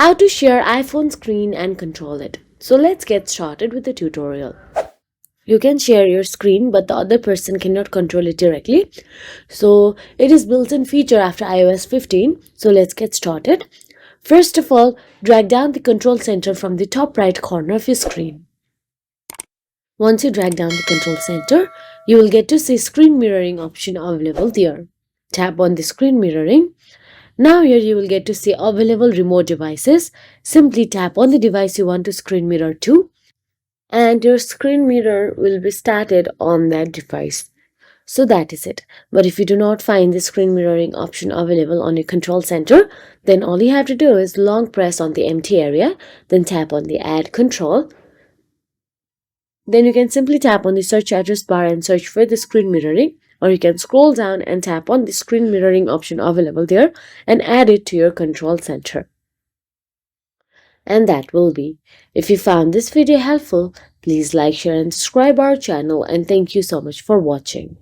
how to share iPhone screen and control it. So let's get started with the tutorial. You can share your screen, but the other person cannot control it directly. So it is built-in feature after iOS 15. So let's get started. First of all, drag down the control center from the top right corner of your screen. Once you drag down the control center, you will get to see screen mirroring option available there. Tap on the screen mirroring. Now here you will get to see available remote devices. Simply tap on the device you want to screen mirror to, and your screen mirror will be started on that device. So that is it. But if you do not find the screen mirroring option available on your control center, then all you have to do is long press on the empty area, then tap on the add control. Then you can simply tap on the search address bar and search for the screen mirroring, or you can scroll down and tap on the screen mirroring option available there and add it to your control center. And that will be. If you found this video helpful, please like, share and subscribe our channel, and thank you so much for watching.